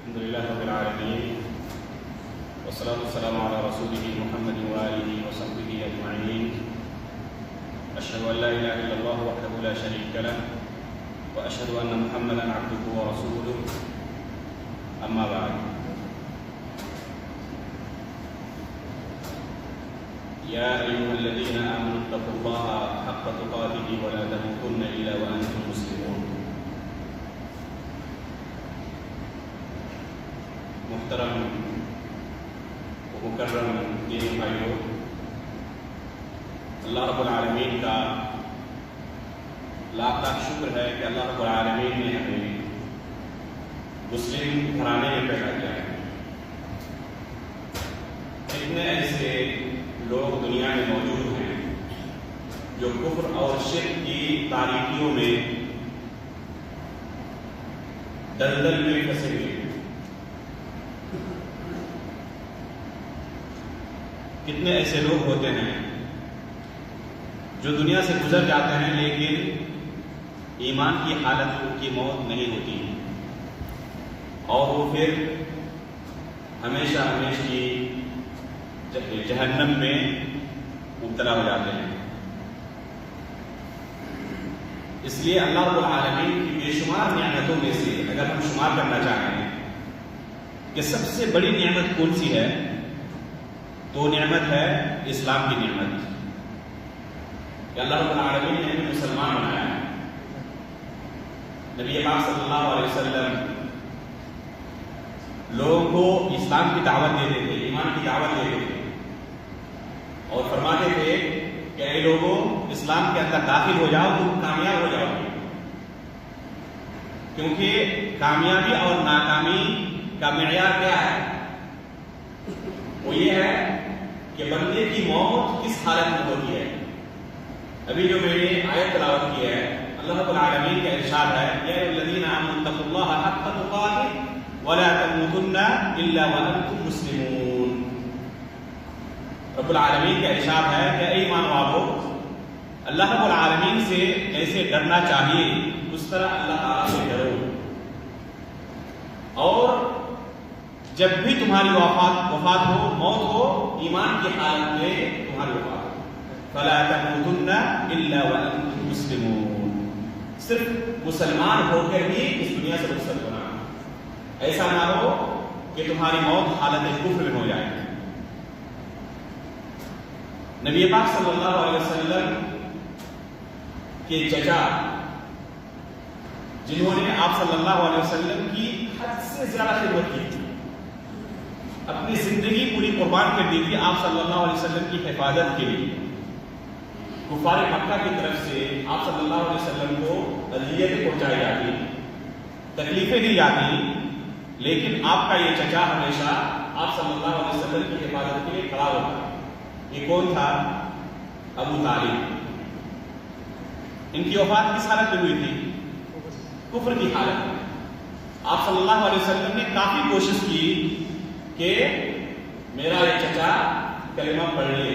الحمد لله رب العالمين والصلاة والسلام على رسوله محمد وآله وصحبه أجمعين. أشهد أن لا إله إلا الله وحده لا شريك له وأشهد أن محمدا عبده ورسوله. أما بعد، يا أيها الذين آمنوا اتقوا الله حق تقاته ولا تموتن إلا وأنتم مسلمون. محترم و مکرم دینی بھائیوں، اللہ رب العالمین کا لاکھ لاکھ شکر ہے کہ اللہ رب العالمین نے ہمیں مسلم گھرانے میں پیدا کیا ہے. اتنے ایسے لوگ دنیا میں موجود ہیں جو کفر اور شرک کی تاریکیوں میں دلدل میں پھنسے ہوئے ہیں. کتنے ایسے لوگ ہوتے ہیں جو دنیا سے گزر جاتے ہیں لیکن ایمان کی حالت ان کی موت نہیں ہوتی اور وہ پھر ہمیشہ کی جہنم میں مبتلا ہو جاتے ہیں. اس لیے اللہ رب العالمین کی بے شمار نعمتوں میں سے اگر ہم شمار کرنا چاہیں کہ سب سے بڑی نعمت کون سی ہے تو نعمت ہے اسلام کی نعمت کہ اللہ رب العالمین نے ہمیں مسلمان بنایا ہے. نبی پاک صلی اللہ علیہ وسلم لوگوں کو اسلام کی دعوت دیتے تھے، ایمان کی دعوت دیتے تھے اور فرماتے تھے کہ اے لوگوں، اسلام کے اندر داخل ہو جاؤ تم کامیاب ہو جاؤ گے. کیونکہ کامیابی اور ناکامی کا معیار کیا ہے؟ وہ یہ ہے کہ بندے کی موت کس حالت میں ہوتی ہے. ابھی جو میں نے آیت تلاوت کی ہے، اللہ رب العالمین کا ارشاد ہے یا ایھا الذین آمنوا اتقوا اللہ حق تقاته ولا تموتن الا وانتم مسلمون. رب العالمین کا ارشاد ہے کہ اے ایمان والو، اللہ رب العالمین سے ایسے ڈرنا چاہیے اس طرح اللہ تعالیٰ سے ڈرو، اور جب بھی تمہاری وفات ہو، موت ہو، ایمان کی حالت میں تمہاری وفات ہو. فلا تموتن الا وانتم مسلمون. صرف مسلمان ہو کر بھی اس دنیا سے رخصت ہونا. ایسا نہ ہو کہ تمہاری موت حالت کفر میں ہو جائے. نبی پاک صلی اللہ علیہ وسلم کے چچا، جنہوں نے آپ صلی اللہ علیہ وسلم کی حد سے زیادہ خدمت کی تھی، اپنی زندگی پوری قربان کر دی تھی آپ صلی اللہ علیہ وسلم کی حفاظت کے لیے. کفار مکہ کی طرف سے آپ صلی اللہ علیہ وسلم کو اذیتیں پہنچائی جاتی، تکلیفیں دی جاتی، لیکن آپ کا یہ چچا ہمیشہ آپ صلی اللہ علیہ وسلم کی حفاظت کے لیے کھڑا ہوتا. یہ کون تھا؟ ابو طالب. ان کی وفات کس حالت میں ہوئی تھی؟ کفر کی حالت میں. آپ صلی اللہ علیہ وسلم نے کافی کوشش کی کہ میرا یہ چچا کلمہ پڑھ لے،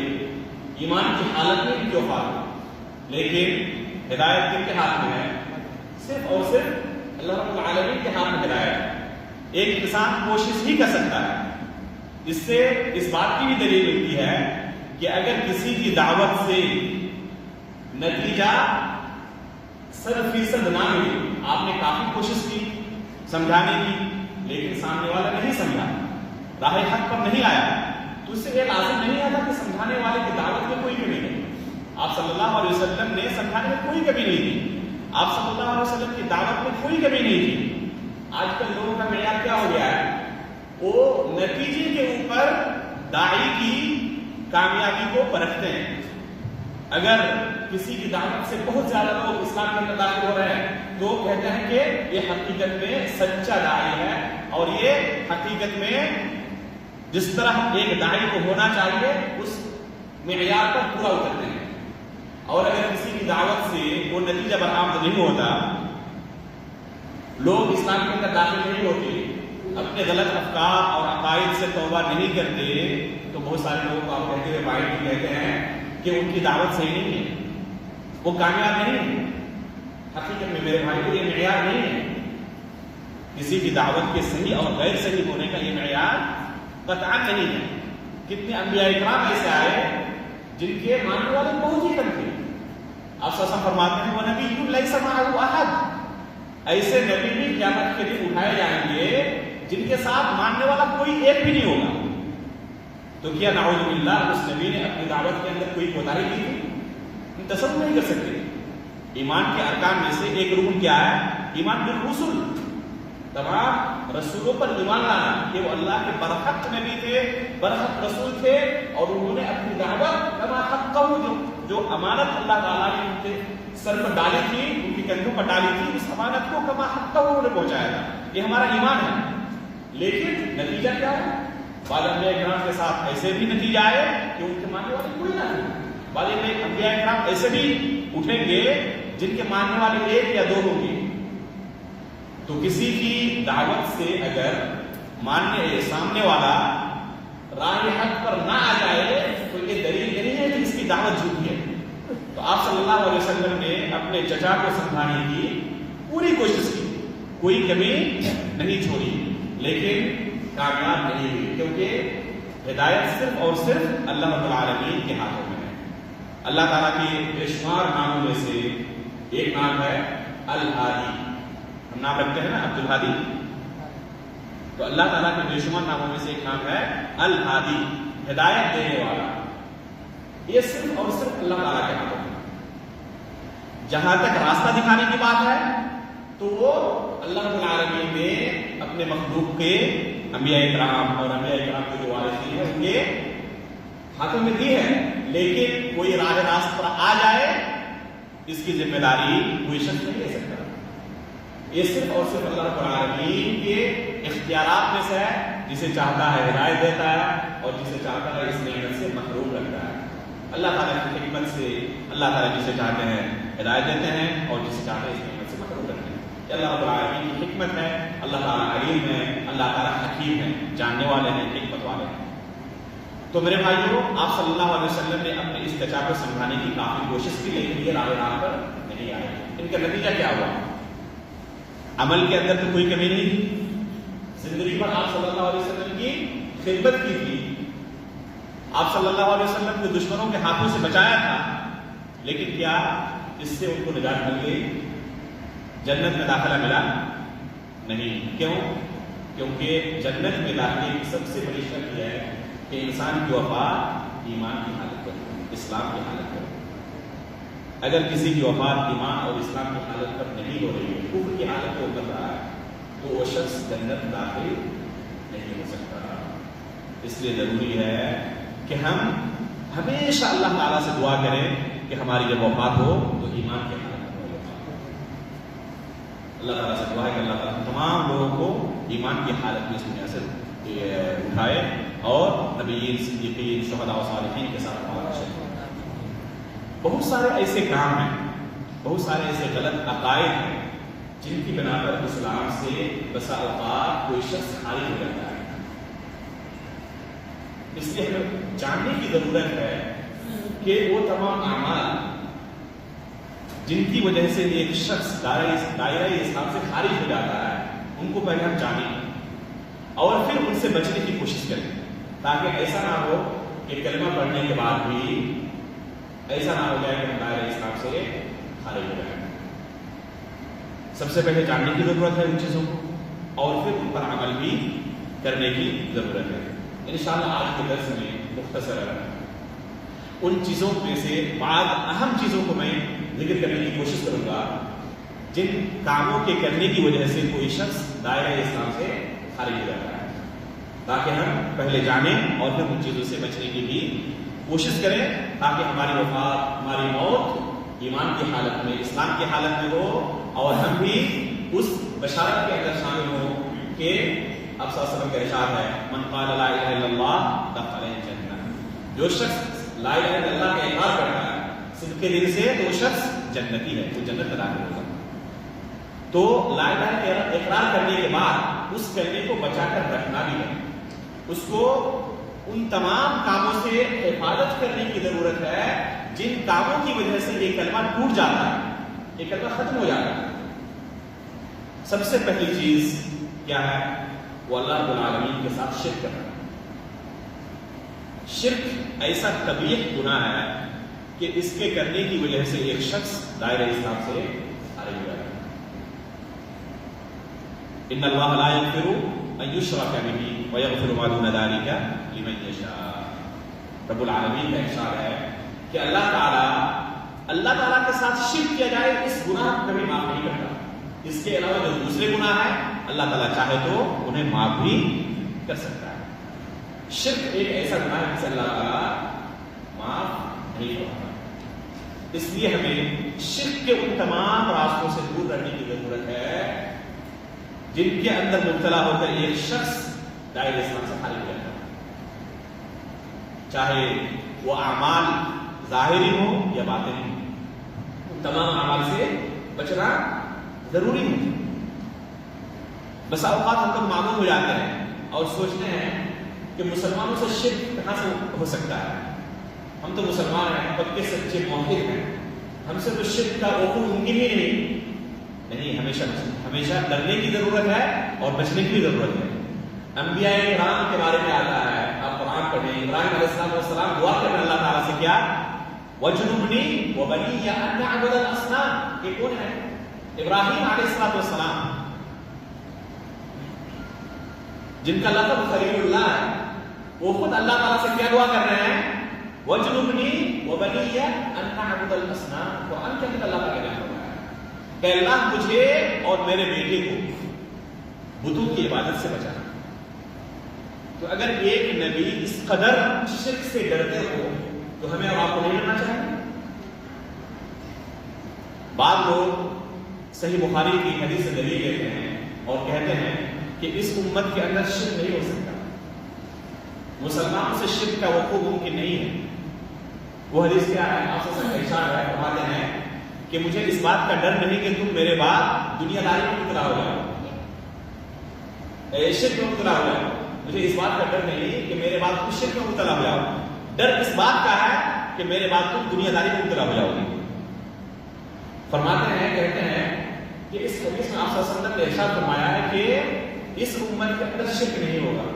ایمان کی حالت میں ان کی وفات ہو، لیکن ہدایت کن کے ہاتھ میں ہے؟ صرف اور صرف اللہ رب العالمین کے ہاتھ میں ہدایت ہے. ایک انسان کوشش ہی کر سکتا ہے. اس سے اس بات کی بھی دلیل ملتی ہے کہ اگر کسی کی دعوت سے نتیجہ 100% نہ ملے، آپ نے کافی کوشش کی سمجھانے کی لیکن سامنے والا نہیں سمجھا، راہ حق پر نہیں آیا، تو اس سے یہ لازم نہیں آتا کہ سمجھانے والے کی دعوت میں کوئی کمی نہیں. آپ صلی اللہ علیہ وسلم نے سمجھانے میں کوئی کمی نہیں تھی، آپ صلی اللہ علیہ وسلم کی دعوت میں کوئی کمی نہیں تھی. آج کل لوگوں کا معیار کیا ہو گیا ہے؟ وہ نتیجے کے اوپر داعی کی کامیابی کو پرکھتے ہیں. اگر کسی کی دعوت سے بہت زیادہ لوگ اسلام کے اندر داخل ہو رہے ہیں تو کہتے ہیں کہ یہ حقیقت میں سچا داعی ہے، اور یہ حقیقت میں جس طرح ایک داعی کو ہونا چاہیے اس معیار پر پورا اترتے ہیں. اور اگر کسی کی دعوت سے وہ نتیجہ برآمد نہیں ہوتا، لوگ اسلام کے اندر داخل نہیں ہوتے، اپنے غلط افکار اور عقائد سے توبہ نہیں کرتے، تو بہت سارے لوگوں کو آپ کہتے ہوئے بائٹ کہتے ہیں کہ ان کی دعوت صحیح نہیں ہے، وہ کامیاب نہیں ہے. حقیقت میں میرے بھائی کو یہ معیار نہیں ہے. کسی کی دعوت کے صحیح اور غیر صحیح ہونے کا یہ معیار قطعاً نہیں ہے. کتنے انبیاء اکرام ایسے آئے جن کے ماننے والے بہت ہی کم تھے. آپ صلی اللہ علیہ وسلم فرماتے ہیں وہ نبی لیس معہ احد، ایسے نبی بھی قیامت کے دن اٹھائے جائیں گے جن کے ساتھ ماننے والا کوئی ایک بھی نہیں ہوگا. تو کیا نعوذ باللہ اس نبی نے اپنی دعوت کے اندر کوئی کوتاہی کی تھی؟ ہم تصور نہیں کر سکتے. ایمان کے ارکان میں سے ایک رکن کیا ہے؟ ایمان بالرسل، تمام رسولوں پر ایمان لانا کہ وہ اللہ کے برحق نبی تھے، برحق رسول تھے، اور انہوں نے اپنی دعوت کما حقہ، جو امانت اللہ تعالیٰ نے ان کے سر پر ڈالی تھی، ان کی کندھوں پر ڈالی تھی، اس امانت کو کما حقہ انہوں نے پہنچایا تھا. یہ ہمارا ایمان ہے. لیکن نتیجہ کیا ہے؟ بعض انبیاء کرام کے ساتھ ایسے بھی نتیجہ آئے کہ ان کے ماننے والے کوئی نہ تھے. بعض انبیاء کرام ایسے بھی اٹھیں گے جن کے ماننے والے ایک یا دو ہوں گے. تو کسی کی دعوت سے اگر ماننے سامنے والا راہ حق پر نہ آ جائے تو یہ دلیل نہیں ہے کہ اس کی دعوت جھوٹی ہے. تو آپ صلی اللہ علیہ وسلم نے اپنے چچا کو سمجھانے کی پوری کوشش کی، کوئی کمی نہیں چھوڑی، لیکن کامیاب نہیں ہوئی، کیونکہ ہدایت صرف اور صرف اللہ رب العالمین کے ہاتھوں میں ہے. اللہ تعالیٰ کے بے شمار ناموں میں سے ایک نام ہے الہادی. ہم نام رکھتے ہیں نا عبد الہادی، تو اللہ تعالیٰ کے بے شمار ناموں میں سے ایک نام ہے الہادی، ہدایت دینے والا. یہ صرف اور صرف اللہ تعالیٰ کے ہاتھوں میں. جہاں تک راستہ دکھانے کی بات ہے تو وہ اللہ رب العالمین نے اپنے مخلوق کے انبیاء اکرام اور انبیاء اکرام کے جو وارثین ہیں ان کے ہاتھوں میں دی ہے. لیکن کوئی راہ راست پر آ جائے اس کی ذمہ داری کوئی شخص نہیں لے سکتا. یہ صرف اور صرف اللہ رب العالمین کے اختیارات میں سے ہے. جسے چاہتا ہے ہدایت دیتا ہے اور جسے چاہتا ہے اس نعمت سے محروم رکھتا ہے. اللہ تعالیٰ کی حکمت سے اللہ تعالیٰ جسے چاہتے ہیں ہدایت دیتے ہیں اور جسے چاہتے ہیں اس نعمت سے محروم رکھتے ہیں. یہ اللہ رب العالمین کی حکمت ہے. اللہ تعالیٰ علیم ہے، اللہ تعالیٰ حکیم ہے، جاننے والے ہیں، حکمت والے ہیں. تو میرے بھائیوں، آپ صلی اللہ علیہ وسلم نے اپنے اس چچا کو سمجھانے کی کافی کوشش کی، لیکن یہ راہ پر نہیں آئے. ان کا نتیجہ کیا ہوا؟ عمل کے اندر تو کوئی کمی نہیں تھی. زندگی پر آپ صلی اللہ علیہ وسلم کی خدمت کی تھی، آپ صلی اللہ علیہ وسلم کو دشمنوں کے ہاتھوں سے بچایا تھا. لیکن کیا اس سے ان کو نجات مل گئی؟ جنت میں داخلہ ملا؟ نہیں. کیوں؟ کیونکہ جنت میں داخلے کی سب سے بڑی شرط یہ ہے کہ انسان کی وفات ایمان کی حالت پر، اسلام کی حالت پر. اگر کسی کی وفات ایمان اور اسلام کی حالت پر نہیں ہو رہی ہے، کفر کی حالت کو کر رہا ہے، تو وہ شخص جنت داخل نہیں ہو سکتا. اس لیے ضروری ہے کہ ہم ہمیشہ اللہ تعالیٰ سے دعا کریں کہ ہماری جب وفات ہو تو ایمان کی حالت میں وفات ہو. اللہ تعالیٰ سے دعا ہے کہ اللہ تعالیٰ تمام لوگوں کو ایمان کی حالت میں اس دنیا سے اٹھائے اور نبیین، صدیقین، شہداء و صالحین کے ساتھ ہمارا شریک. بہت سارے ایسے کام ہیں، بہت سارے ایسے غلط عقائد ہیں جن کی بنا پر اسلام سے بسا اوقات کوئی شخص خارج ہو جاتا ہے. اس لیے ہمیں جاننے کی ضرورت ہے کہ وہ تمام اعمال جن کی وجہ سے ایک شخص دائرہ اسلام سے خارج ہو جاتا ہے ان کو پہلے ہم جانیں اور پھر ان سے بچنے کی کوشش کریں، تاکہ ایسا نہ ہو کہ کلمہ پڑھنے کے بعد بھی ایسا نہ ہو جائے کہ ہم دائرہ اسلام سے خارج ہو جائیں. سب سے پہلے جاننے کی ضرورت ہے ان چیزوں کو اور پھر ان پر عمل بھی کرنے کی ضرورت ہے. انشاءاللہ آج کے درس میں مختصر ان چیزوں میں سے بعض اہم چیزوں کو میں ذکر کرنے کی کوشش کروں گا جن کاموں کے کرنے کی وجہ سے کوئی شخص دائرہ اسلام سے خارج ہو جاتا ہے، تاکہ ہم پہلے جانیں اور پھر ان چیزوں سے بچنے کی بھی کوشش کریں، تاکہ ہماری وفات، ہماری موت ایمان کی حالت میں، اسلام کی حالت میں ہو اور ہم بھی اس بشارت کے اندر شامل ہوں کہ اب صلی اللہ علیہ وسلم کا ارشاد ہے من قال لا الہ الا اللہ دخل الجنہ. جو شخص لا الہ الا اللہ کا اقرار کرتا ہے صدق کے دل سے تو وہ شخص جنتی ہے، وہ جنت میں داخل ہوگا. تو لا الہ الا اللہ اقرار کرنے کے بعد اس کلمے کو بچا کر رکھنا بھی ہے، اس کو ان تمام کاموں سے حفاظت کرنے کی ضرورت ہے جن کاموں کی وجہ سے یہ کلمہ ٹوٹ جاتا ہے، یہ کلمہ ختم ہو جاتا ہے. سب سے پہلی چیز کیا ہے؟ وہ اللہ رب العالمین کے ساتھ شرک کرنا. شرک ایسا قبیح گناہ ہے کہ اس کے کرنے کی وجہ سے ایک شخص دائرہ اسلام سے خارج ہو جائے گا. ان اللہ لا یغفر ان یشرک بہ ویغفر ما دون ذلک لمن یشاء. رب العالمین کا ارشاد ہے کہ اللہ تعالیٰ کے ساتھ شرک کیا جائے اس گناہ کو کبھی معاف نہیں کرتا. اس کے علاوہ جو دوسرے گناہ ہیں اللہ تعالیٰ چاہے تو انہیں معاف بھی کر سکتا ہے. شرک ایک ایسا گناہ ہے جسے اللہ تعالیٰ معاف نہیں کرتا. اس لیے ہمیں شرک کے ان تمام راستوں سے دور رہنے کی ضرورت ہے جن کے اندر مبتلا ہو کر ایک شخص دائرہ اسلام سے خارج ہو جاتا ہے. چاہے وہ اعمال ظاہری ہو یا باطنی ہو, ان تمام اعمال سے بچنا ضروری ہے. بس اوقات ہم تو معمول ہو جاتے ہیں اور سوچتے ہیں کہ مسلمانوں سے شرک کہاں سے ہو سکتا ہے, ہم تو مسلمان ہیں, پکے سچے موحد ہیں, ہم سے تو شرک کا وقوع ممکن ہی نہیں. ہمیشہ ڈرنے کی ضرورت ہے اور بچنے کی بھی ضرورت ہے. انبیاء کرام کے بارے میں آتا ہے, آپ قرآن پڑھیں, ابراہیم علیہ السلام دعا کرنے اللہ تعالیٰ سے کیا, وَجْنُبْنِي وَبَنِيَّ أَن نَعْبُدَ الْأَصْنَامَ. یہ کون ہے؟ ابراہیم علیہ السلام, جن کا لقب خلیل اللہ ہے. وہ خود اللہ تعالیٰ سے کیا دعا کر رہے ہیں, وَجْنُبْنِي وَبَنِيَّ أَن نَعْبُدَ الْأَصْنَامَ. قرآن کے اندر اللہ کا کہنا ہے کہ اللہ مجھے اور میرے بیٹے کو بتوں کی عبادت سے بچانا. تو اگر ایک نبی اس قدر شرک سے ڈرتے ہو تو ہمیں اور آپ کو نہیں ڈرنا چاہیے. بعض لوگ صحیح بخاری کی حدیث سے دلیل لیتے ہیں اور کہتے ہیں کہ اس امت کے اندر شرک نہیں ہو سکتا, مسلمانوں سے شرک کا وقوع ممکن نہیں ہے. وہ حدیث کیا ہے؟ آپ سے ارشاد ہے, فرماتے ہیں کہ مجھے اس بات کا ڈر نہیں کہ تم میرے بعد دنیا داری میں مبتلا ہو جاؤ, شرک میں مبتلا ہو جاؤ. مجھے اس بات کا ڈر نہیں کہ میرے بعد تم شرک میں مبتلا ہو جاؤ, ڈر اس بات کا ہے کہ میرے بعد تم دنیا داری میں مبتلا ہو جاؤ گے. فرماتے ہیں, کہتے ہیں کہ اس حدیث میں آپ صلی اللہ علیہ وسلم نے ارشاد فرمایا ہے کہ اس امت کے اندر شرک نہیں ہوگا.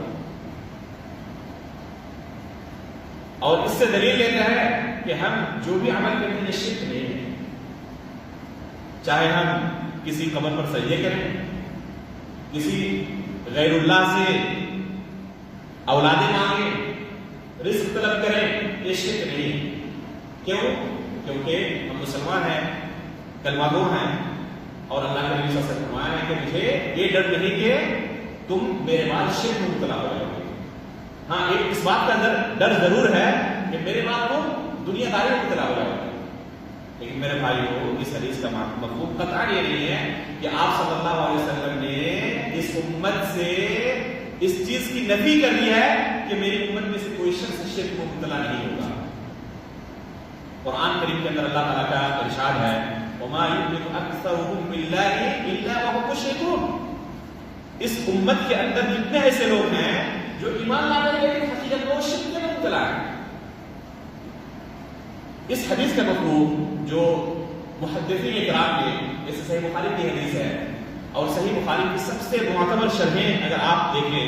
اور اس سے دلیل لیتا ہے کہ ہم جو بھی عمل کرتے ہیں شرک نہیں ہے. چاہے ہم کسی قبر پر سجدے کریں, کسی غیر اللہ سے اولادیں مانگیں, رزق طلب کریں, یہ شرک نہیں. کیوں؟ کیونکہ ہم مسلمان ہیں, کلمہ گو ہیں, اور اللہ کے نبی صلی اللہ علیہ وسلم نے فرمایا ہے کہ مجھے یہ ڈر نہیں کہ تم میرے بعد شرک میں مبتلا ہو جاؤ گے. ہاں, ایک اس بات کا ڈر ضرور ہے کہ میرے بعد تم دنیا داری میں مبتلا ہو جاؤ گے. لیکن میرے بھائی کو اس حدیث کا مفہوم قطعاً یہ نہیں ہے کہ آپ صلی اللہ علیہ وسلم نے اس امت سے اس چیز کی نفی کر دی ہے کہ میری امت میں سے کوئی شخص شرک میں مبتلا نہیں ہوگا. قرآن کریم کے اندر اللہ تعالیٰ کا ارشاد ہے, وَمَا يُؤْمِنُ أَكْثَرُهُم بِاللَّهِ إِلَّا وَهُمْ مُشْرِكُونَ. اس امت کے اندر کتنے ایسے لوگ ہیں جو ایمان لاتے ہیں لیکن حقیقت میں شرک میں مبتلا ہیں. اس حدیث کا مفہوم جو محدثین کرام نے, جیسے صحیح بخاری کی حدیث ہے اور صحیح بخاری کی سب سے معتبر شرحیں اگر آپ دیکھیں,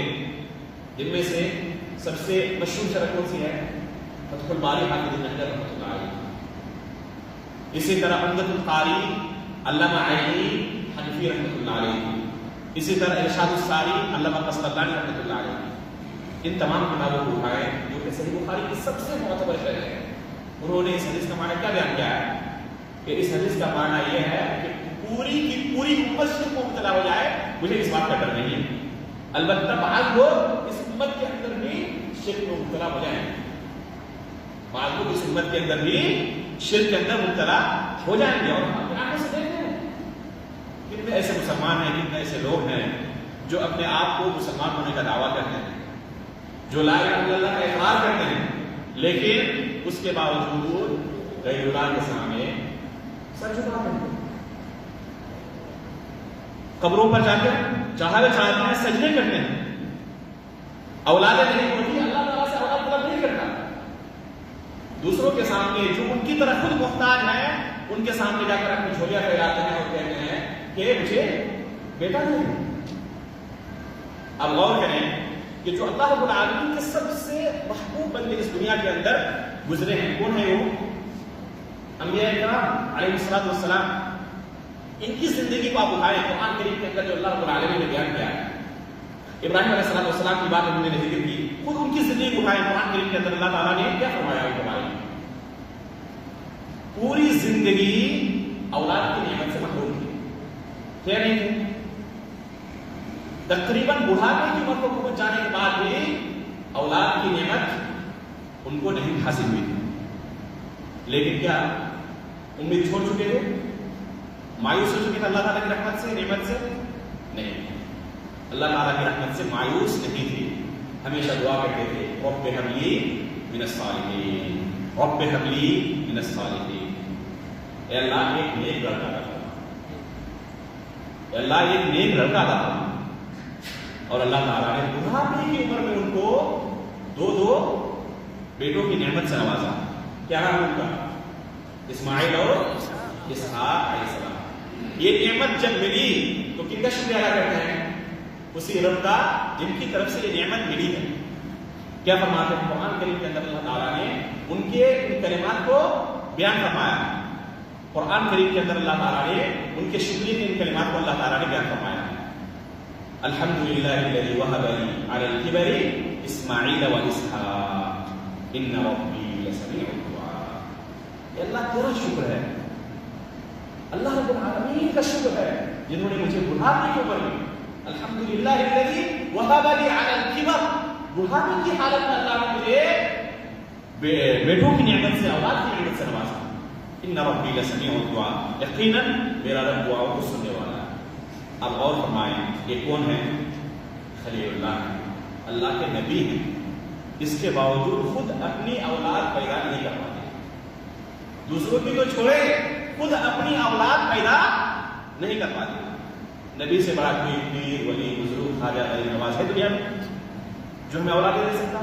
جن میں سے سب سے مشہور شرح کون سی ہے؟ فتح الباری حافظ ابن حجر رحمۃ اللہ علیہ. اسی طرح عمدۃ القاری علامہ عینی حنفی رحمۃ اللہ علیہ. اسی طرح ارشاد الساری علامہ قسطلانی رحمۃ اللہ علیہ. ان تمام کتابوں کو اٹھائیں جو کہ صحیح بخاری کی سب سے معتبر شرح ہے. انہوں نے اس حدیث کا معنی کیا بیان کیا ہے کہ اس حدیث کا معنی یہ ہے کہ پوری کی پوری امت شرک میں مبتلا ہو جائے, مجھے اس بات کا ڈر نہیں ہے. البتہ بعض لوگ اس امت کے اندر بھی شرک میں مبتلا ہو جائیں, بعض لوگ اس امت کے اندر بھی شرک کے اندر مبتلا ہو جائیں گے. اور ہم اپنے آنکھوں سے دیکھتے ہیں کتنے ایسے مسلمان ہیں, کتنے ایسے لوگ ہیں جو اپنے آپ کو مسلمان ہونے کا دعویٰ کرتے ہیں, جو لا الہ الا اللہ کا اقرار کرتے ہیں, لیکن اس کے باوجود غیر اللہ کے سامنے سر جھکاتے ہیں, قبروں پر جاتے ہیں, چاہے چاہتے ہیں سجدے کرتے ہیں, اولادیں نہیں ہوتی, اللہ تعالیٰ سے اولاد طلب نہیں کرتا. دوسروں کے سامنے جو ان کی طرح خود محتاج ہیں ان کے سامنے جا کر اپنی جھولیاں پھیلاتے ہیں اور کہتے ہیں کہ مجھے بیٹا نہیں. اب غور کریں کہ جو اللہ رب العالمین کے سب سے محبوب بندے اس دنیا کے اندر گزرے ہیں، کون ہیں وہ؟ انبیاء کرام علیہ الصلوۃ والسلام. ان کی زندگی کو آپ اٹھائیں قرآن کریم کے اندر جو اللہ رب العالمین نے بیان کیا ہے. ابراہیم علیہ الصلوۃ والسلام کی بات انہوں نے ذکر کی، خود ان کی زندگی کو اٹھائیں قرآن کریم کے اندر اللہ تعالیٰ نے کیا فرمایا ان کے بارے میں. پوری زندگی اولاد کی نعمت سے محروم تھی، کیا نہیں تھے؟ تقریباً بڑھاپے کی عمر کو پہنچ جانے کے بعد بھی اولاد کی نعمت ان کو نہیں حاصل ہوئی تھی. لیکن کیا امید چھوڑ چکے تھے؟ مایوس ہو چکے تھے اللہ تعالیٰ کی رحمت سے، نعمت سے؟ نہیں، اللہ تعالیٰ کی رحمت سے مایوس نہیں تھی. ہمیشہ دعا کرتے تھے رب ہب لی من الصالحین، رب ہب لی من الصالحین. اے اللہ ایک نیک لڑکا عطا فرما، اے اللہ ایک نیک لڑکا عطا فرما. اور اللہ تعالیٰ نے بڑھاپے کی عمر میں ان کو دو بیٹوں کی نعمت سے نوازا. کیا نام ان کا؟ اسماعیل اور اسحاق علیہ السلام. یہ نعمت جب ملی تو کن کا شکریہ ادا کرتے ہیں؟ اسی رب کا جن کی طرف سے یہ نعمت ملی ہے. کیا فرماتے ہیں قرآن کریم کے اندر اللہ تعالیٰ نے ان کے ان کلمات کو بیان فرمایا. قرآن کریم کے اندر اللہ تعالیٰ نے ان کے شکریہ کے ان کلمات کو اللہ تعالیٰ نے بیان فرمایا. الحمدللہ الذی وہب لی علی الکبر اسماعیل و اسحاق ان ربی لسمیع الدعاء. یہ اللہ تیرا شکر ہے، اللہ رب العالمین کا شکر ہے جنہوں نے مجھے بڑھاپے کی عمر میں الحمدللہ الذی وہب لی علی الکبر، بڑھاپے کی حالت میں اللہ نے مجھے بیٹوں کی نعمت سے، اولاد کی نعمت سے نوازا. ان ربی لسمیع الدعاء، یقیناً میرا رب دعاؤں کو سننے والا ہے. اب غور فرمائیں یہ کون ہے؟ خلیل اللہ ہے، اللہ کے نبی ہیں. اس کے باوجود خود اپنی اولاد پیدا نہیں کر پاتے. دوسروں کی تو چھوڑے، خود اپنی اولاد پیدا نہیں کر پاتے. نبی سے بڑا کوئی پیر ولی بزرگ خواجہ غریب نواز ہے دنیا میں جو ہمیں اولاد دے سکتا؟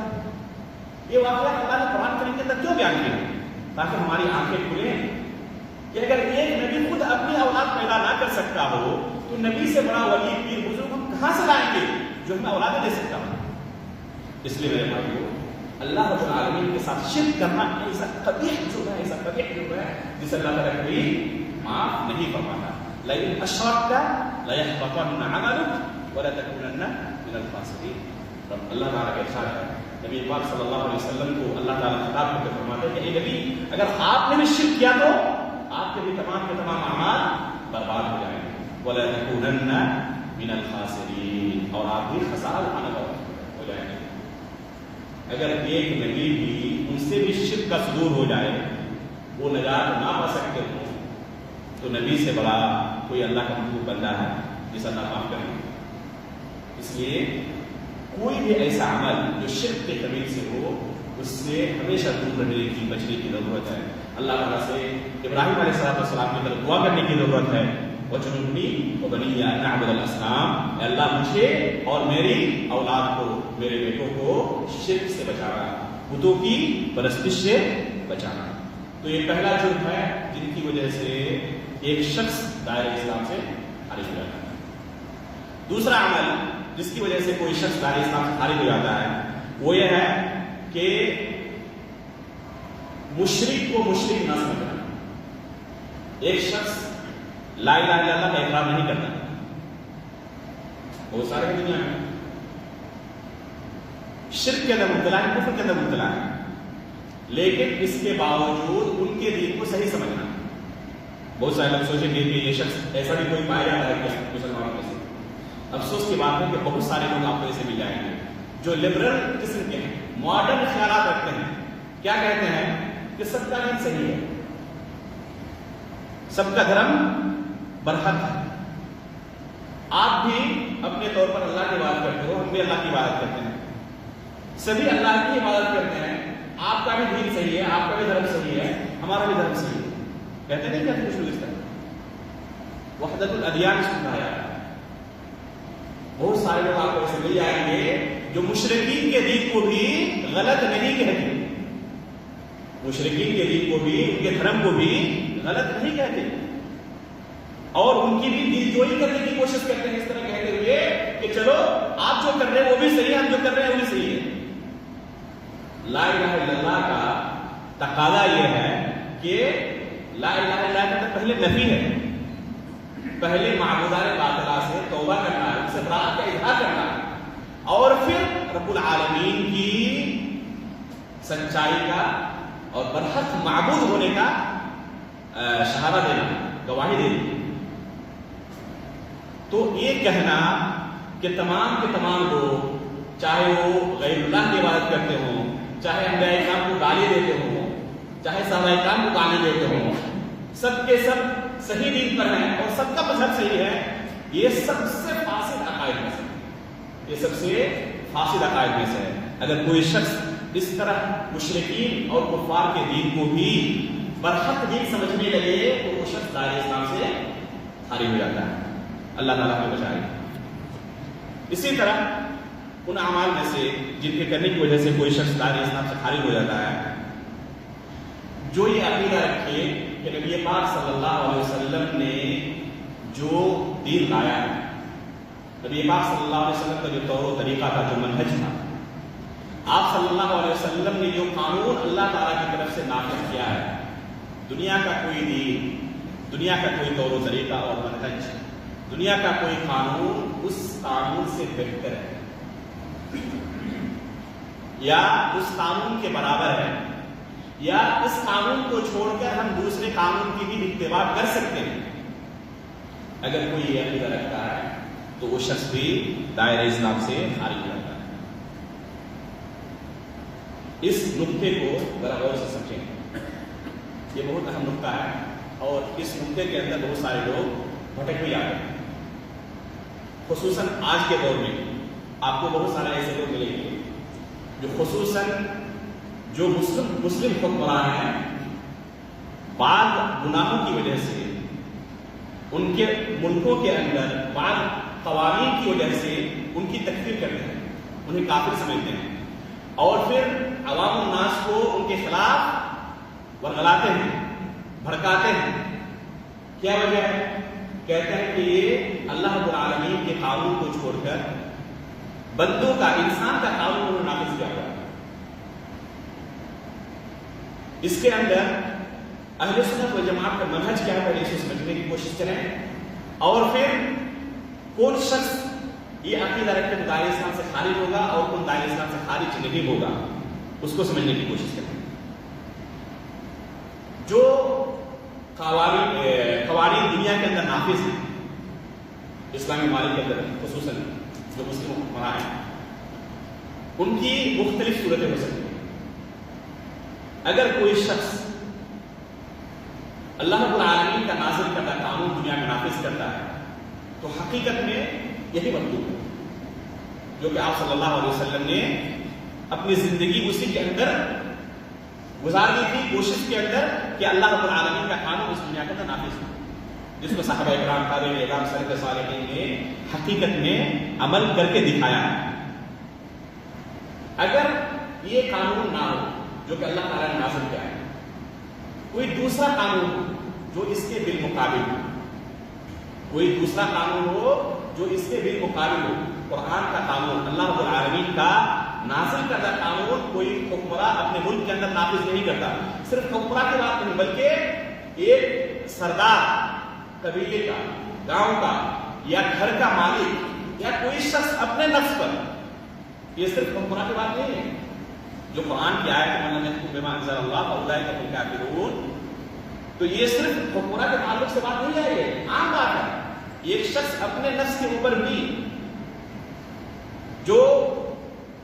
یہ واقعہ اللہ نے قرآن کریم کے اندر کیوں بیان کیا؟ تاکہ ہماری آنکھیں کھلیں کہ اگر ایک نبی خود اپنی اولاد پیدا نہ کر سکتا ہو تو نبی سے بڑا ولی پیر بزرگ ہم کہاں سے لائیں گے جو ہمیں اولادیں دے سکتا ہو؟ اس لیے میرے بھائیو، اللہ رب العالمین کے ساتھ شرک کرنا ایسا قبیح جرم ہے، ایسا قبیح جرم ہے جسے اللہ تعالیٰ کبھی معاف نہیں فرماتا. لئن اشرکت لیحبطن عملک ولتکونن من الخاسرین. اللہ تعالیٰ کا ارشاد ہے، نبی پاک صلی اللہ علیہ وسلم کو اللہ تعالیٰ خطاب کر کے فرماتے ہیں کہ اے نبی، اگر آپ نے بھی شرک کیا تو آپ کے بھی تمام کے تمام اعمال برباد ہو جائیں گے. وَلَتَكُونَنَّ مِنَ الْخَاسِرِينَ، اور آپ بھی خسارہ اٹھانے والے ہو جائیں گے. اگر ایک نبی بھی ان سے بھی شرک کا صدور ہو جائے، وہ نجات نہ پا سکتے ہوں، تو نبی سے بڑا کوئی اللہ کا محبوب بندہ ہے جس اللہ معاف کریں گے. اس لیے کوئی بھی ایسا عمل جو شرک کے قبیل سے ہو، اس سے ہمیشہ دور رہنے کی، بچنے کی ضرورت ہے. اللہ تعالیٰ سے ابراہیم علیہ السلام کی طرف دعا کرنے کی ضرورت ہے. وَجْنُبْنِي وَبَنِيَّ أَن نَعْبُدَ الْأَصْنَامَ، اے اللہ مجھے اور میری اولاد کو، میرے بیٹوں کو شرک سے بچانا، بتوں کی پرستش سے بچانا. تو یہ پہلا جرم ہے جن کی وجہ سے ایک شخص دائرہ اسلام سے خارج ہو جاتا ہے. دوسرا عمل جس کی وجہ سے کوئی شخص دائرہ اسلام سے خارج ہو جاتا ہے وہ یہ ہے کہ مشرک کو مشرک نہ سمجھنا. ایک شخص لا الہ الا اللہ کا اقرار نہیں کرتا، وہ سارے دنیا میں شرک کے اندر مبتلا ہے، کفر کے اندر مبتلا ہے، لیکن اس کے باوجود ان کے دین کو صحیح سمجھنا. بہت سارے لوگ سوچیں گے کہ یہ شخص ایسا بھی کوئی پایا جاتا ہے کہ مسلمانوں میں سے. افسوس کی بات ہے کہ بہت سارے لوگ آپ کو ایسے مل جائیں گے جو لبرل قسم کے ہیں، ماڈرن خیالات رکھتے ہیں. کیا کہتے ہیں کہ سب کا دین صحیح ہے، سب کا دھرم برحق ہے، آپ بھی اپنے طور پر اللہ کی عبادت کرتے ہو، ہم بھی اللہ کی عبادت کرتے ہیں، سبھی اللہ کی عبادت کرتے ہیں، آپ کا بھی دین صحیح ہے، آپ کا بھی دھرم صحیح ہے، ہمارا بھی دھرم صحیح ہے. کہتے نہیں کہتے کچھ لوگ اس طرح وحدت الادیان اس کو کہا جاتا ہے. بہت سارے لوگ آپ کو ایسے مل جائیں گے جو مشرکین کے دین کو بھی غلط نہیں کہتے، مشرکین کے دین کو بھی، ان کے دھرم کو بھی غلط نہیں کہتے، اور ان کی بھی دل جوئی کرنے کی کوشش کرتے ہیں اس طرح کہتے ہوئے کہ چلو آپ جو کر رہے ہیں وہ بھی صحیح ہے, ہم جو کر رہے ہیں وہ بھی صحیح ہے. لا الہ الا اللہ کا تقاضا یہ ہے کہ لا الہ الا اللہ کا پہلے نفی ہے, پہلے معبودان باطلہ سے توبہ کرنا ہے, اس سے براءت کا اظہار کرنا ہے, اور پھر رب العالمین کی سچائی کا اور برحق معبود ہونے کا شہادہ دینا, گواہی دینا. تو یہ کہنا کہ تمام کے تمام لوگ, چاہے وہ غیر اللہ کی عبادت کرتے ہوں, چاہے انبیاء کرام کو گالی دیتے ہوں, چاہے صحابہ کرام کو گالی دیتے ہوں, سب کے سب صحیح دین پر ہیں اور سب کا مذہب صحیح ہے, یہ سب سے فاسد عقائد میں سے, یہ سب سے فاسد عقائد میں سے ہے. اگر کوئی شخص اس طرح مشرکین اور کفار کے دین کو بھی برحق دین سمجھنے لگے تو وہ شخص دائرہ اسلام سے خارج ہو جاتا ہے. اللہ تعالیٰ کو بچائے. اسی طرح ان اعمال میں سے جن کے کرنے کی وجہ سے کوئی شخص دائرہ اسلام سے خارج ہو جاتا ہے, جو یہ عقیدہ رکھے کہ نبی پاک صلی اللہ علیہ وسلم نے جو دین لایا ہے, نبی پاک صلی اللہ علیہ وسلم کا جو طور و طریقہ تھا, جو منہج تھا, آپ صلی اللہ علیہ وسلم نے جو قانون اللہ تعالیٰ کی طرف سے نافذ کیا ہے, دنیا کا کوئی دین, دنیا کا کوئی طور و طریقہ اور منہج, دنیا کا کوئی قانون اس قانون سے بہتر ہے یا اس قانون کے برابر ہے, یا اس قانون کو چھوڑ کر ہم دوسرے قانون کی بھی اتباع کر سکتے ہیں. اگر کوئی یہ عقیدہ رکھتا ہے تو وہ شخص بھی دائرہ اسلام سے خارج ہو جاتا ہے. اس نقطے کو ذرا غور سے سمجھیں, یہ بہت اہم نقطہ ہے, اور اس نقطے کے اندر بہت سارے لوگ بھٹک بھی جاتے ہیں. خصوصاً آج کے دور میں آپ کو بہت سارے ایسے لوگ ملیں گے جو خصوصاً جو مسلم حکمران ہیں, بعض گناہوں کی وجہ سے ان کے ملکوں کے اندر بعض قوانین کی وجہ سے ان کی تکفیر کرتے ہیں, انہیں کافر سمجھتے ہیں, اور پھر عوام الناس کو ان کے خلاف ورغلاتے ہیں, بھڑکاتے ہیں. کیا وجہ ہے؟ کہتے ہیں کہ یہ اللہ رب العالمین کے قانون کو چھوڑ کر بندوں کا, انسان کا قانون انہوں نے نافذ کیا ہوا ہے. اس کے اندر اہل سنت و جماعت کا منہج کیا ہے, پہلے اسے سمجھنے کی کوشش کریں, اور پھر کون شخص یہ عقیدہ رکھ کر دائرہ اسلام سے خارج ہوگا اور کون دائرہ اسلام سے خارج نہیں ہوگا, اس کو سمجھنے کی کوشش کریں. جو قوانین دنیا کے اندر نافذ ہیں, اسلامی ممالک کے اندر خصوصاً جو مسلم حکمران ہیں, ان کی مختلف صورتیں ہو سکتی ہیں. اگر کوئی شخص اللہ رب العالمین کا نازل کردہ قانون دنیا میں نافذ کرتا ہے تو حقیقت میں یہی مطلوب ہے جو کہ آپ صلی اللہ علیہ وسلم نے اپنی زندگی اسی کے اندر گزار دی تھی, کوشش کے اندر کہ اللہ رب العالمین کا قانون اس دنیا کے اندر نافذ ہو, جس کو صحابہ اکرام تابعین اعظام سلف صالحین نے حقیقت میں عمل کر کے دکھایا ہے. اگر یہ قانون نہ ہو جو کہ اللہ تعالیٰ نے نازل کیا ہے, کوئی دوسرا قانون جو اس کے بالمقابل ہو, کوئی دوسرا قانون ہو جو اس کے بالمقابل ہو, قرآن کا قانون, اللہ رب العالمین کا نازل کردہ قانون کوئی حکمراں اپنے ملک کے اندر نافذ نہیں کرتا. صرف حکمراں کی بات نہیں, بلکہ ایک سردار قبیلے کا, گاؤں کا یا گھر کا مالک یا کوئی شخص اپنے نفس پر, یہ صرف حکمراں کی بات نہیں ہے. جو قرآن کی آیت من لم یحکم بما انزل اللہ فاولئک هم الکافرون, تو یہ صرف حکمراں کے تعلق سے بات نہیں ہے, یہ عام بات ہے. ایک شخص اپنے نفس کے اوپر بھی جو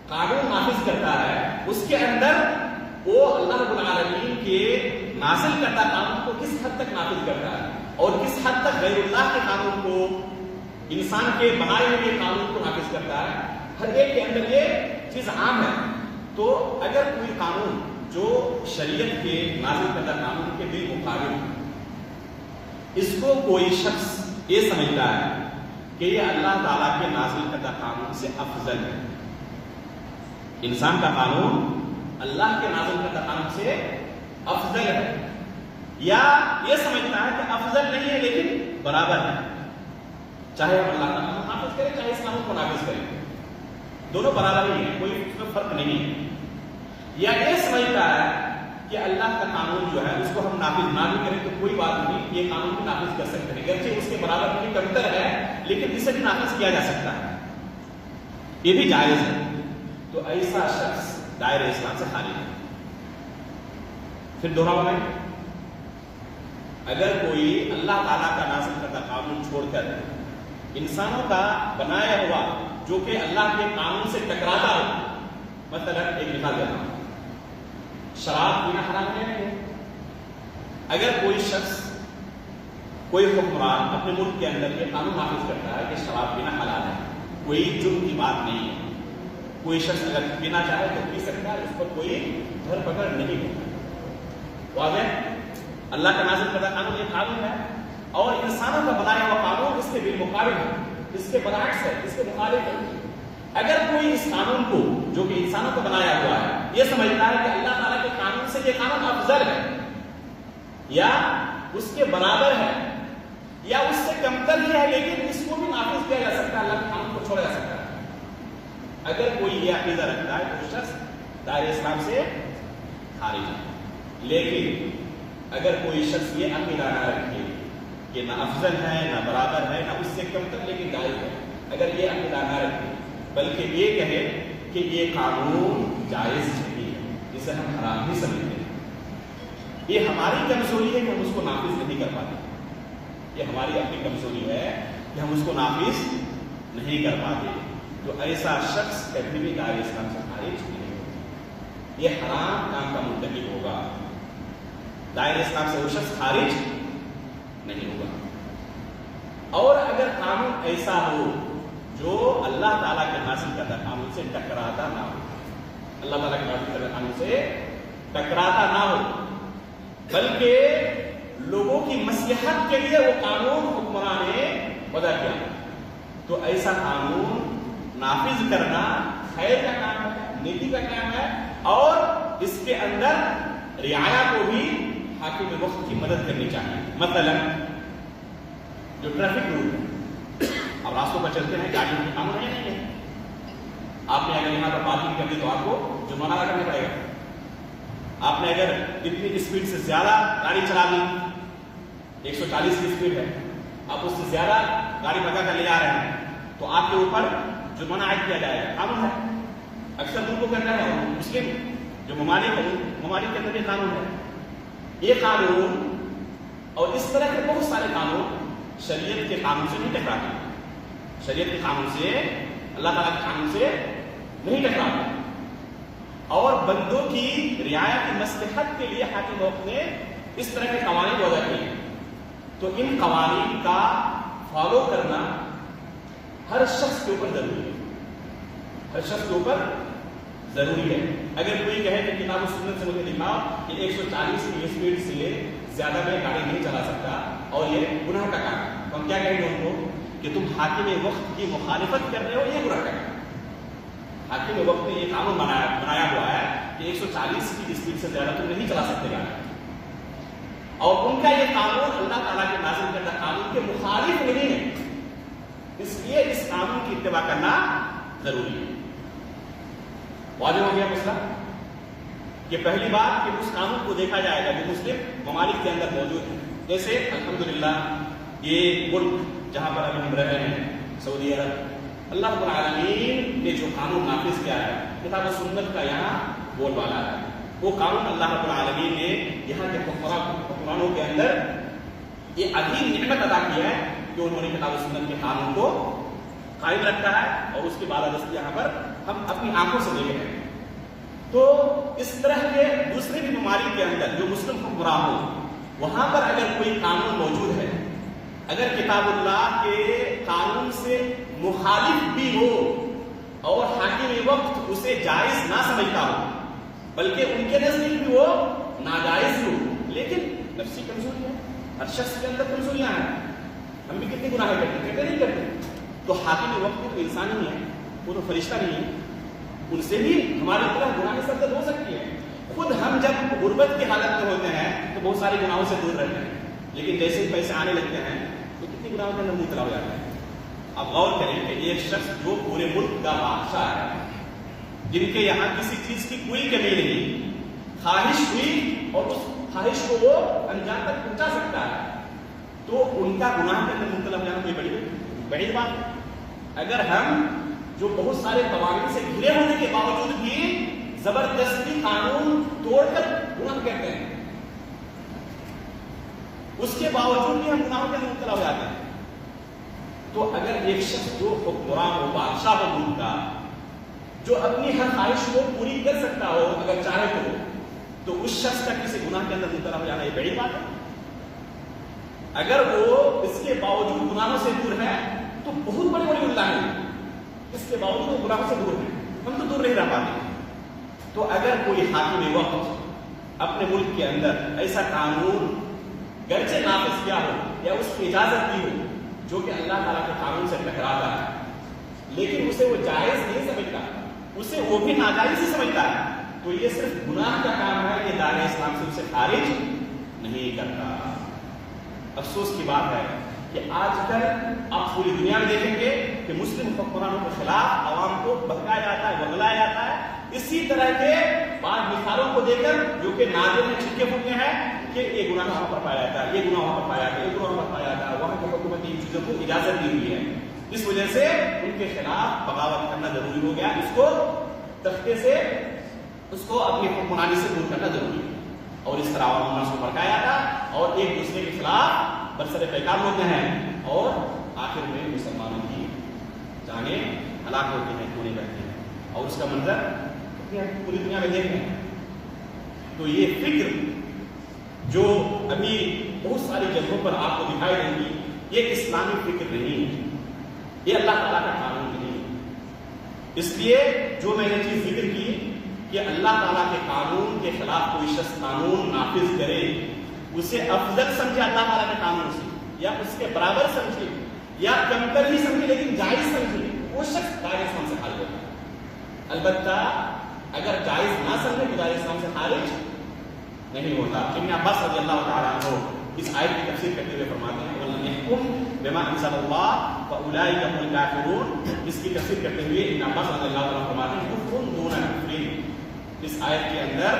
قانون نافذ کرتا ہے اس کے اندر وہ اللہ رب العالمین کے نازل کردہ قانون کو کس حد تک نافذ کرتا ہے اور کس حد تک غیر اللہ کے قانون کو, انسان کے بنائے ہوئے قانون کو نافذ کرتا ہے, ہر ایک کے اندر یہ چیز عام ہے. تو اگر کوئی قانون جو شریعت کے نازل کردہ قانون کے بالمقابل, اس کو کوئی شخص یہ سمجھتا ہے کہ یہ اللہ تعالیٰ کے نازل کردہ قانون سے افضل ہے, انسان کا قانون اللہ کے نازل کردہ قانون سے افضل ہے, یا یہ سمجھتا ہے کہ افضل نہیں ہے لیکن برابر ہے, چاہے ہم اللہ کا قانون نافذ کریں چاہے اس قانون کو نافذ کریں, دونوں برابر ہی ہیں، کوئی اس میں فرق نہیں ہے. یا یہ سمجھتا ہے کہ اللہ کا قانون جو ہے اس کو ہم نافذ نہ بھی کریں تو کوئی بات نہیں، یہ قانون بھی نافذ کر سکتے ہیں، گرچہ اس کے برابر نہیں کمتر ہے لیکن اسے بھی نافذ کیا جا سکتا ہے، یہ بھی جائز ہے. تو ایسا شخص دائرہ اسلام سے خارج ہے. پھر دوہراؤں میں، اگر کوئی اللہ تعالیٰ کا نازل کردہ قانون چھوڑ کر انسانوں کا بنایا ہوا جو کہ اللہ کے قانون سے ٹکراتا ہو، مثلا ایک مثال دیتا ہوں، شراب پینا حرام ہے. اگر کوئی شخص، کوئی حکمران اپنے ملک کے اندر یہ قانون نافذ کرتا ہے کہ شراب پینا حلال ہے، کوئی جرم کی بات نہیں ہے، کوئی شخص اگر پینا چاہے تو پی سکتا ہے، اس پر کوئی دھر پکڑ نہیں ہوتا. واضح؟ اللہ کا نازل کردہ قانون یہ قانون ہے اور انسانوں کا بنایا ہوا قانون اس کے بالمقابل ہے، اس کے برعکس ہے، اس کے مخالف ہے. اگر کوئی اس قانون کو جو کہ انسانوں کو بنایا ہوا ہے یہ سمجھتا ہے کہ اللہ تعالیٰ کے قانون سے یہ قانون افضل ہے یا اس کے برابر ہے یا اس سے کمتر ہی ہے لیکن اس کو بھی نافذ کیا جا سکتا ہے، اللہ کے قانون کو چھوڑا جا سکتا ہے، اگر کوئی یہ عقیدہ رکھتا ہے تو شخص دائرہ اسلام سے خارج ہے. لیکن اگر کوئی شخص یہ عقیدہ نہ رکھے کہ نہ افضل ہے نہ برابر ہے نہ اس سے کمتر لیکن جائز ہے، اگر یہ عقیدہ نہ رکھے بلکہ یہ کہے کہ یہ قانون جائز نہیں ہے، جسے ہم حرام ہی سمجھتے ہیں، یہ ہماری کمزوری ہے کہ ہم اس کو نافذ نہیں کر پاتے، یہ ہماری اپنی کمزوری ہے کہ ہم اس کو نافذ نہیں کر پاتے، تو ایسا شخص کبھی بھی دائرہ اسلام سے خارج نہیں ہوگا، یہ حرام کام کا مرتکب ہوگا، دائرہ اسلام سے وہ شخص خارج نہیں ہوگا. اور اگر قانون ایسا ہو جو اللہ تعالیٰ کے نازل کردہ قانون سے ٹکراتا نہ ہو، اللہ تعالیٰ کے نازل کردہ قانون سے ٹکراتا نہ ہو بلکہ لوگوں کی مصلحت کے لیے وہ قانون حکمران نے وضع کیا، تو ایسا قانون نافذ کرنا خیر کا کام ہے، نیکی کا کام ہے، اور اس کے اندر رعایا کو بھی حاکم وقت کی مدد کرنی چاہیے. مثلا جو ٹریفک رول ہے، اب راستوں پر چلتے ہیں، گاڑیوں کے قانون ہے نہیں ہے، آپ نے اگر یہاں پر پارکنگ کر دی تو آپ کو جرمانہ ادا کرنا پڑے گا. آپ نے اگر اتنی اسپیڈ سے زیادہ گاڑی چلا لی، 140 کی اسپیڈ ہے، آپ اس سے زیادہ گاڑی بھگا کر لے آ رہے ہیں تو آپ کے اوپر جرمانہ عائد کیا جائے گا، قانون ہے. اکثر دور کو کرنا ہے مسلم جو ممالک کے اندر یہ قانون ہے. یہ قانون اور اس طرح کے بہت سارے قانون شریعت کے قانون سے نہیں ٹکراتے، شریعت کے قانون سے، اللہ تعالیٰ کے قانون سے نہیں ٹکراتے، اور بندوں کی رعایا کی مصلحت کے لیے حاکم وقت نے اس طرح کے قوانین وضع کیے. تو ان قوانین کا فالو کرنا ہر شخص کے اوپر ضروری ہے، ہر شخص کے اوپر ضروری ہے. اگر کوئی کہے کہ کتاب و سنت سے مجھے دکھاؤ کہ 140 کی اسپیڈ سے زیادہ میں گاڑی نہیں چلا سکتا اور یہ گناہ کا کام ہے، تو ہم کیا کہیں گے ان کو کہ تم حاکم وقت کی مخالفت کر رہے ہو، یہ گناہ کا کام ہے. حاکم وقت نے یہ قانون بنایا ہوا ہے کہ 140 کی اسپیڈ سے زیادہ تم نہیں چلا سکتے گاڑی، اور ان کا یہ قانون اللہ تعالیٰ کے نازل کردہ قانون کے مخالف نہیں ہے، اس لیے اس قانون کی اتباع کرنا ضروری ہے. واضح ہو گیا مسئلہ کہ پہلی بات کہ اس قانون کو دیکھا جائے گا جو مسلم ممالک کے اندر موجود ہے. جیسے الحمدللہ یہ ملک جہاں پر ابھی ہم رہے ہیں سعودی عرب، اللہ رب العالمین نے جو قانون نافذ کیا ہے، کتاب و سنت کا یہاں بول بالا ہے، وہ قانون اللہ رب العالمین نے یہاں کے حکمرانوں کے اندر یہ عظیم نعمت ادا کیا ہے کہ انہوں نے کتاب و سنت کے قانون کو قائم رکھا ہے، اور اس کی بالادستی یہاں پر ہم اپنی آنکھوں سے دیکھ رہے ہیں. تو اس طرح کے دوسرے بھی ممالک کے اندر جو مسلم حکمراں ہوں، وہاں پر اگر کوئی قانون موجود ہے، اگر کتاب اللہ کے قانون سے مخالف بھی ہو اور حاکم وقت اسے جائز نہ سمجھتا ہو، بلکہ ان کے نزدیک بھی وہ ناجائز ہو، لیکن نفسی کمزوری ہے، ہر شخص کے اندر کمزوریاں ہیں، ہم بھی کتنی گناہ کرتے ہیں، نہیں کرتے، تو حاکم وقت تو انسان ہی ہے، وہ تو فرشتہ نہیں ہے، ان سے بھی ہماری طرح گناہ سرزد ہو سکتی ہے. خود ہم جب غربت کی حالت میں ہوتے ہیں تو بہت سارے گناہوں سے دور رہتے ہیں، لیکن جیسے ہی پیسے آنے لگتے ہیں تو کتنی گناہوں کے اندر مبتلا ہو جاتے ہیں. اب غور کریں کہ ایک شخص جو پورے ملک کا بادشاہ ہے، جن کے یہاں کسی چیز کی کوئی کمی نہیں، خواہش ہوئی اور اس خواہش کو وہ انجام تک پہنچا سکتا ہے، تو ان کا گناہ کے اندر مبتلا ہو جانا کوئی بڑی بات ہے۔ اگر ہم جو بہت سارے قوانین سے گھرے ہونے کے باوجود بھی زبردستی قانون توڑ کر گناہ کرتے ہیں، اس کے باوجود بھی ہم گناہوں کے اندر مبتلا ہو جاتے ہیں، تو اگر ایک شخص جو حکمران ہو، بادشاہ ہو ملک کا، جو اپنی ہر خواہش کو پوری کر سکتا ہو اگر چاہے تو اس شخص کا کسی گناہ کے اندر مبتلا ہو جانا یہ بڑی بات ہے۔ اگر وہ اس کے باوجود گناہوں سے دور ہے تو بہت بڑی اللہ ہے، اس کے باوجود وہ گناہوں سے دور ہے، ہم تو دور نہیں رہ پاتے۔ تو اگر کوئی حاکم وقت اپنے ملک کے اندر ایسا قانون گرچہ نافذ کیا ہو یا اس کی اجازت دی ہو جو کہ اللہ تعالیٰ کے قانون سے ٹکراتا ہے، لیکن اسے وہ جائز نہیں سمجھتا، اسے وہ بھی ناجائز ہی سمجھتا ہے، تو یہ صرف گناہ کا کام ہے، یہ دائرۂ اسلام سے اسے خارج نہیں کرتا۔ افسوس کی بات ہے کہ آج کل آپ پوری دنیا میں دیکھیں گے کہ مسلم حکمرانوں کے خلاف عوام کو بہکایا جاتا ہے، وغلایا جاتا ہے، اسی طرح کے بعض مثالوں کو دے کر جو کہ نادر میں چھٹکے پھوٹنے ہیں کہ یہ گناہ وہاں پر پایا جاتا ہے، یہ گناہ وہاں پر پایا جاتا ہے، یہ گناہ وہاں پر پایا جاتا ہے، وہاں کی حکومت ان چیزوں کو اجازت دی ہوئی ہے، اس وجہ سے ان کے خلاف بغاوت کرنا ضروری ہو گیا، اس کو تختے سے، اس کو اپنی حکمرانی سے دور کرنا ضروری ہے، اور اس طرح عوام الناس کو بھڑکایا جاتا اور ایک دوسرے کے خلاف برسر پیکار ہوتے ہیں، اور آخر میں مسلمانوں کی جانیں ہلاک ہوتی ہیں، پوری کرتی ہیں، اور اس کا منظر پوری دنیا میں دیکھتے ہیں۔ تو یہ فکر جو ابھی بہت ساری جگہوں پر آپ کو دکھائی دیں گی، یہ اسلامی فکر نہیں ہے، یہ اللہ تعالیٰ کا قانون نہیں ہے۔ اس لیے جو میں نے چیز ذکر کی کہ اللہ تعالیٰ کے قانون کے خلاف کوئی شخص قانون نافذ کرے، اسے افضل سمجھے اللہ تعالیٰ کے قانون سے، یا اس کے برابر سمجھے، یا کمتر ہی سمجھے لیکن جائز سمجھے، وہ شخص دائرۂ اسلام سے خارج ہوتا ہے۔ البتہ اگر جائز نہ سمجھے تو دائرۂ اسلام سے خارج نہیں ہوتا۔ ابن عباس رضی اللہ تعالیٰ عنہ اس آیت کی تفسیر کرتے ہوئے فرماتے ہیں وَلَمْ يَحْكُمْ بِمَا أَنزَلَ اللَّهُ فَأُولَٰئِكَ هُمُ الْكَافِرُونَ، اس کی تفسیر کرتے ہوئے ابن عباس رضی اللہ تعالیٰ فرماتے ہیں کفر دون کفر، اس آیت کے اندر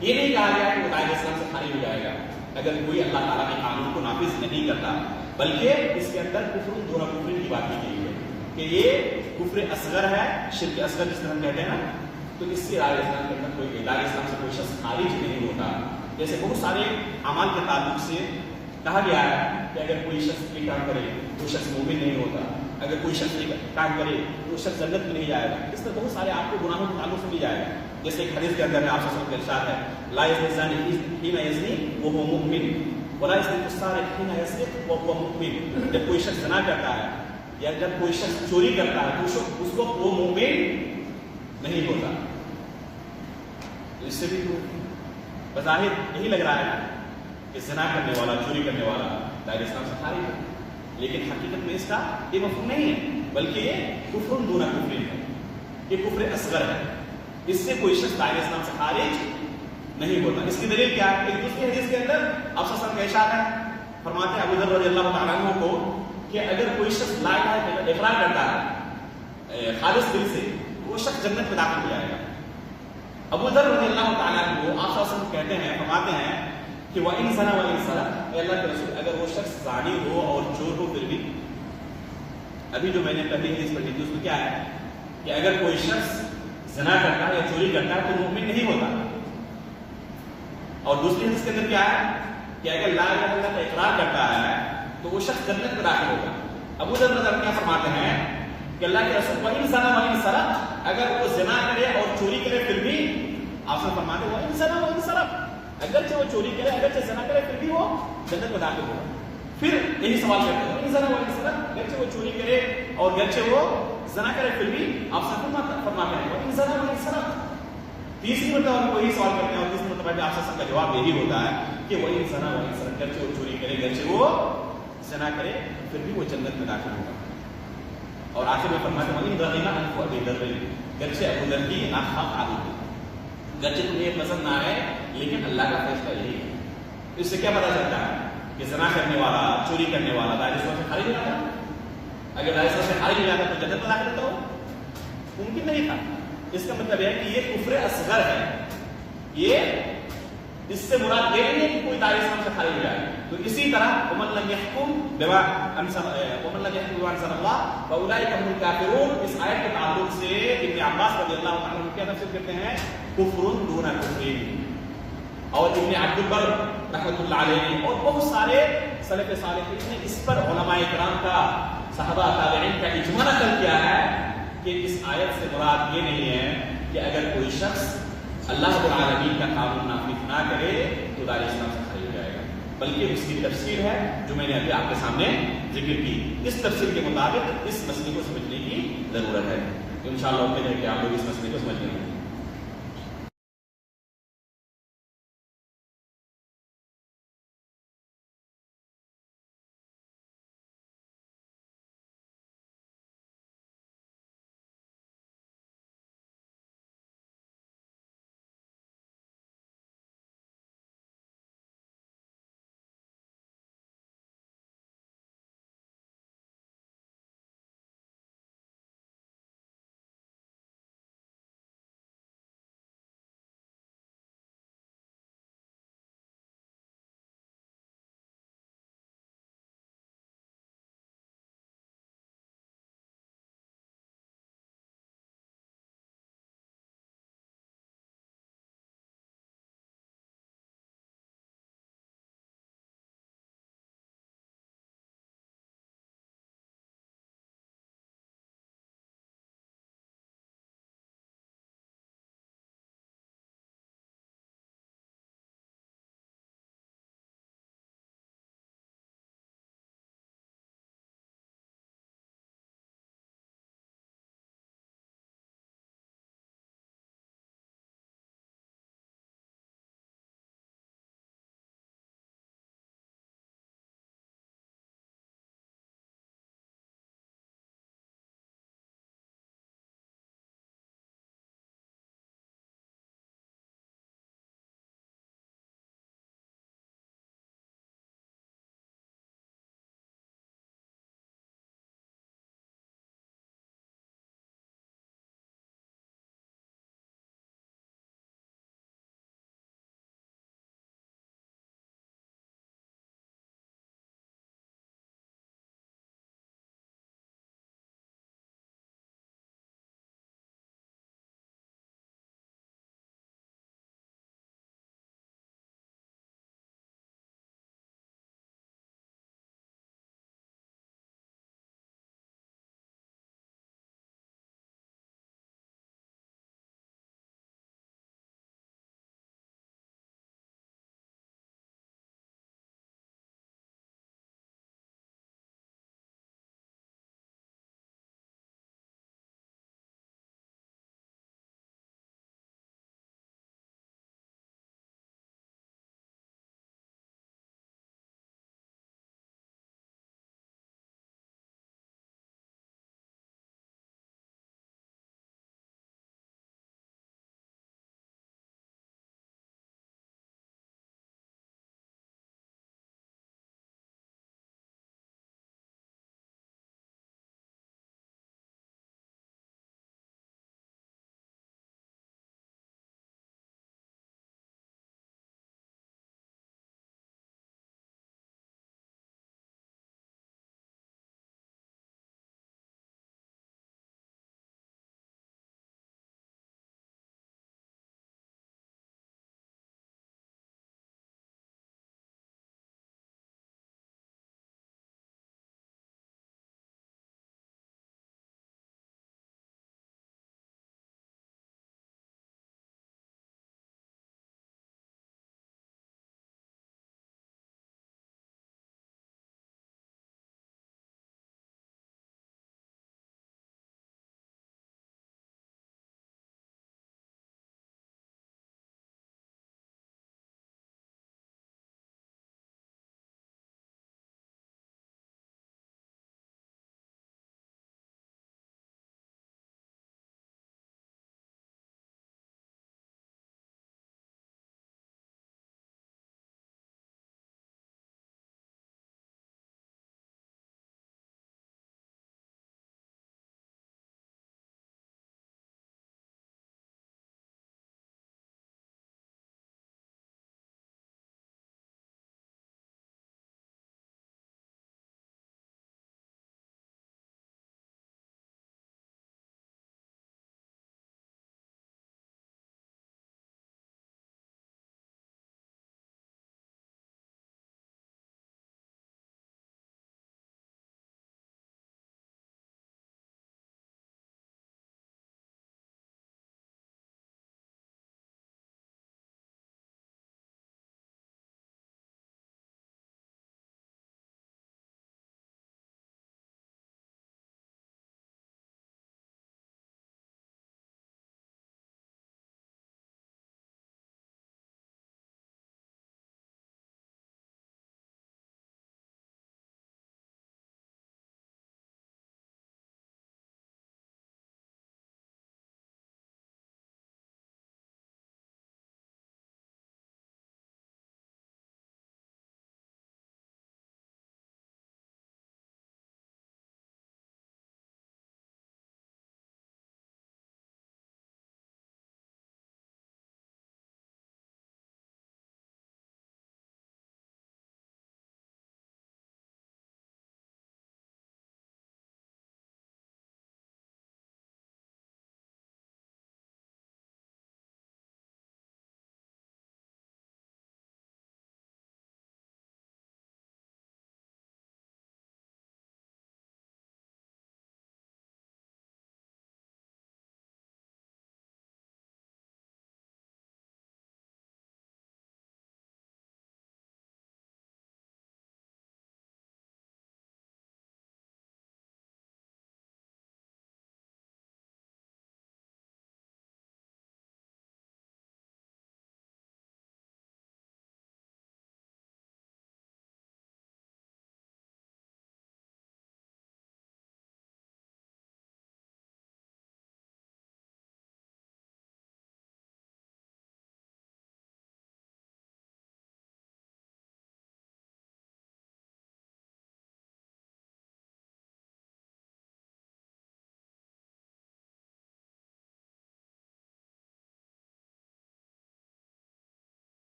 یہ نہیں کہا گیا کہ وہ دائرۂ اسلام سے خارج ہو جائے گا اگر کوئی اللہ تعالیٰ کے قانون کو نافذ نہیں کرتا، بلکہ اس کے اندر کفر دون کفر کی بات کی گئی ہے کہ یہ کفر اصغر ہے، شرک اصغر جس طرح ہم کہتے ہیں نا، تو اس سے دائرۂ اسلام کے اندر کوئی دائرۂ اسلام سے کوئی شخص خارج نہیں ہوتا۔ جیسے بہت سارے اعمال کے تعلق سے کہا گیا ہے کہ اگر کوئی شخص یہ کام کرے تو شخص مومن نہیں ہوتا، اگر کوئی شخص یہ کام کرے تو شخص جنت میں نہیں جائے گا، اس طرح بہت سارے آپ کو گناہوں کے تعلق سے بھی جائے گا۔ جیسے ایک حدیث کے اندر ہے، آپ صلی اللہ علیہ وسلم کا ارشاد ہے لا یزنی الزانی حین یزنی وہو مؤمن ولا یزنی السارق حین یسرق وہو مؤمن، جب کوئی شخص زنا کرتا ہے یا جب کوئی شخص چوری کرتا ہے تو اس وقت وہ مومن نہیں ہوتا۔ اس سے بھی بظاہر یہی لگ رہا ہے کہ زنا کرنے والا، چوری کرنے والا دائرۂ اسلام سے خارج ہے، لیکن حقیقت میں اس کا یہ مفہوم نہیں ہے، بلکہ یہ کفر دون کفر ہے، یہ کفر اصغر ہے، اس سے کوئی شخص دائرۂ اسلام سے خارج نہیں ہوتا۔ اس کی دلیل کیا ہے؟ ایک دوسری حدیث کے اندر آپ صلی اللہ علیہ وسلم کا ارشاد ہے، فرماتے ہیں ابو ذر رضی اللہ تعالیٰ عنہ کو کہ اگر کوئی شخص لا الہ الا اللہ اقرار کرتا ہے خالص دل سے، وہ شخص جنت میں داخل ہو جائے گا۔ ابو ذر رضی اللہ تعالیٰ عنہ کو آپ صلی اللہ علیہ وسلم کہتے ہیں، فرماتے ہیں کہ وَإِنْ زَنَا وَإِنْ سَرَقَ، اے اللہ کے رسول اگر وہ شخص زانی ہو اور چور ہو پھر بھی، ابھی جو میں نے پہلی حدیث پڑھی تھی اس میں کیا ہے کہ اگر کوئی شخص زنا کرتا ہے یا چوری کرتا ہے تو مومن نہیں ہوتا، اور دوسری حدیث کے اندر کیا ہے کہ اگر لا الہ الا اللہ کا اقرار کرتا ہے تو وہ شخص جنت میں داخل ہوگا۔ ابو ذر رضی اللہ کیا فرماتے ہیں کہ اللہ کے رسول وَإِنْ زَنَا وَإِنْ سَرَقَ، اگر وہ زنا کرے اور چوری کرے پھر بھی، آپ سے فرماتے ہیں وَإِنْ زَنَا وَإِنْ سَرَقَ، اگرچہ وہ چوری کرے، اگرچہ زنا کرے پھر بھی وہ جنت میں داخل ہوگا۔ پھر یہی سوال کرتے ہیں وَإِنْ زَنَا وَإِنْ سَرَقَ، اگرچہ وہ چوری کرے اور اگرچہ وہ زنا کرے پھر بھی، آپ سے فرماتے ہیں وَإِنْ زَنَا وَإِنْ سَرَقَ۔ تیسری مرتبہ ان کو یہی سوال کرتے ہیں اور تیسری مرتبہ آپ سے کا جواب یہی ہوتا ہے کہ وَإِنْ زَنَا وَإِنْ سَرَقَ، اگرچہ وہ چوری کرے، اگرچہ وہ زنا کرے پھر بھی وہ جنت میں داخل ہوگا۔ اور آخر میں فرماتے ہیں وَإِنْ رَغِبَ عَنْهُ أَبِي ذَرٍ، اگرچہ ابو ذر کی ناحق عادت ہے، اگرچہ تمہیں یہ پسند نہ آئے لیکن اللہ کا فیصلہ یہی ہے۔ اس سے کیا پتہ چلتا ہے کہ زنا کرنے والا، چوری کرنے والا دائرۂ اسلام سے خارج ہو جاتا ہے؟ اگر دارِ اسلام سے خارج ہو جاتا تو جنت میں داخل ہوتا ہو؟ ممکن نہیں تھا. اس کا مطلب ہے کہ یہ کفر اصغر ہے. یہ اس سے مراد یہ نہیں ہے کہ کوئی دارِ اسلام سے خارج ہو جائے. تو اسی طرح ومن لم يحكم بما انزل الله فاولئك هم الكافرون، اس آیت کے تعلق سے ابن عباس رضی اللہ تعالیٰ عنہ کیا تفسیر کرتے ہیں؟ کفر دون کفر. اور ابن عبد البر رحمۃ اللہ علیہ اور بہت سارے سلف صالحین نے اس پر علماء کرام کا، صحابہ تابعین کا اجماع نقل کیا ہے کہ اس آیت سے مراد یہ نہیں ہے کہ اگر کوئی شخص اللہ رب العالمین کا قانون نافذ نہ کرے تو دارِ اسلام سے خارج ہو جائے گا، بلکہ اس کی تفسیر ہے جو میں نے ابھی آپ کے سامنے ذکر کی. اس تفسیر کے مطابق اس مسئلے کو سمجھنے کی ضرورت ہے. انشاءاللہ امید ہے کہ آپ لوگ اس مسئلے کو سمجھ گئے.